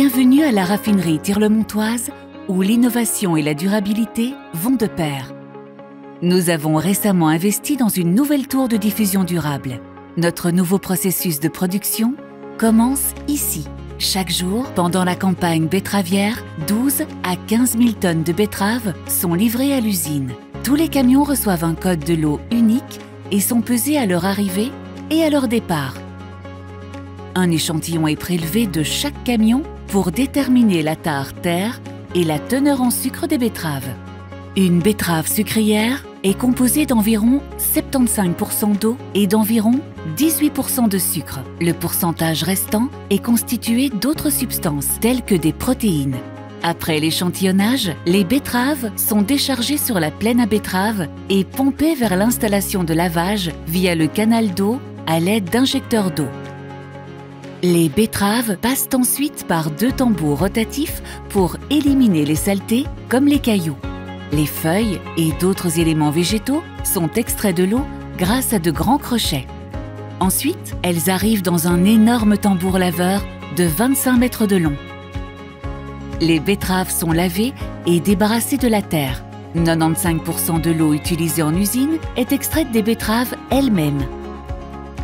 Bienvenue à la raffinerie Tir-le-Montoise, où l'innovation et la durabilité vont de pair. Nous avons récemment investi dans une nouvelle tour de diffusion durable. Notre nouveau processus de production commence ici. Chaque jour, pendant la campagne betteravière, 12 à 15 000 tonnes de betteraves sont livrées à l'usine. Tous les camions reçoivent un code de lot unique et sont pesés à leur arrivée et à leur départ. Un échantillon est prélevé de chaque camion pour déterminer la tare terre et la teneur en sucre des betteraves. Une betterave sucrière est composée d'environ 75% d'eau et d'environ 18% de sucre. Le pourcentage restant est constitué d'autres substances telles que des protéines. Après l'échantillonnage, les betteraves sont déchargées sur la plaine à betteraves et pompées vers l'installation de lavage via le canal d'eau à l'aide d'injecteurs d'eau. Les betteraves passent ensuite par 2 tambours rotatifs pour éliminer les saletés comme les cailloux. Les feuilles et d'autres éléments végétaux sont extraits de l'eau grâce à de grands crochets. Ensuite, elles arrivent dans un énorme tambour laveur de 25 mètres de long. Les betteraves sont lavées et débarrassées de la terre. 95% de l'eau utilisée en usine est extraite des betteraves elles-mêmes.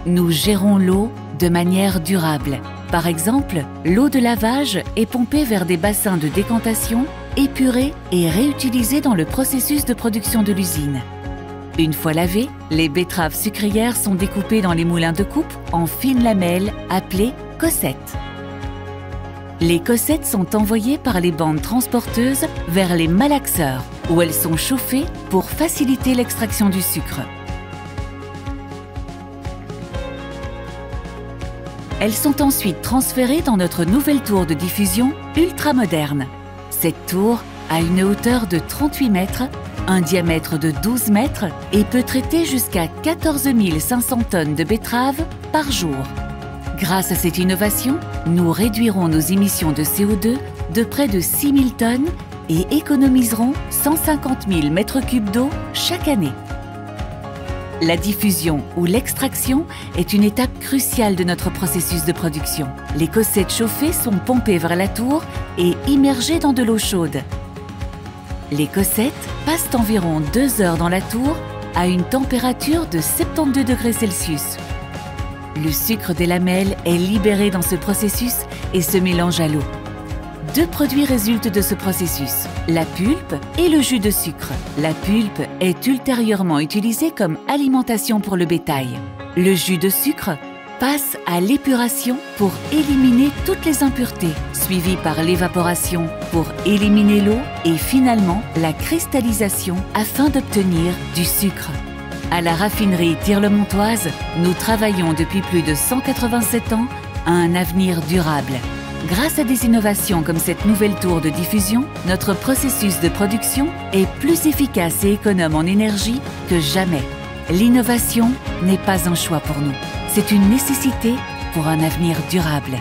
Nous gérons l'eau de manière durable. Par exemple, l'eau de lavage est pompée vers des bassins de décantation, épurée et réutilisée dans le processus de production de l'usine. Une fois lavées, les betteraves sucrières sont découpées dans les moulins de coupe en fines lamelles appelées cossettes. Les cossettes sont envoyées par les bandes transporteuses vers les malaxeurs, où elles sont chauffées pour faciliter l'extraction du sucre. Elles sont ensuite transférées dans notre nouvelle tour de diffusion ultra moderne. Cette tour a une hauteur de 38 mètres, un diamètre de 12 mètres et peut traiter jusqu'à 14 500 tonnes de betteraves par jour. Grâce à cette innovation, nous réduirons nos émissions de CO2 de près de 6 000 tonnes et économiserons 150 000 mètres cubes d'eau chaque année. La diffusion ou l'extraction est une étape cruciale de notre processus de production. Les cossettes chauffées sont pompées vers la tour et immergées dans de l'eau chaude. Les cossettes passent environ 2 heures dans la tour à une température de 72 degrés Celsius. Le sucre des lamelles est libéré dans ce processus et se mélange à l'eau. 2 produits résultent de ce processus, la pulpe et le jus de sucre. La pulpe est ultérieurement utilisée comme alimentation pour le bétail. Le jus de sucre passe à l'épuration pour éliminer toutes les impuretés, suivi par l'évaporation pour éliminer l'eau et finalement la cristallisation afin d'obtenir du sucre. À la raffinerie Tir-le-Montoise, nous travaillons depuis plus de 187 ans à un avenir durable. Grâce à des innovations comme cette nouvelle tour de diffusion, notre processus de production est plus efficace et économe en énergie que jamais. L'innovation n'est pas un choix pour nous, c'est une nécessité pour un avenir durable.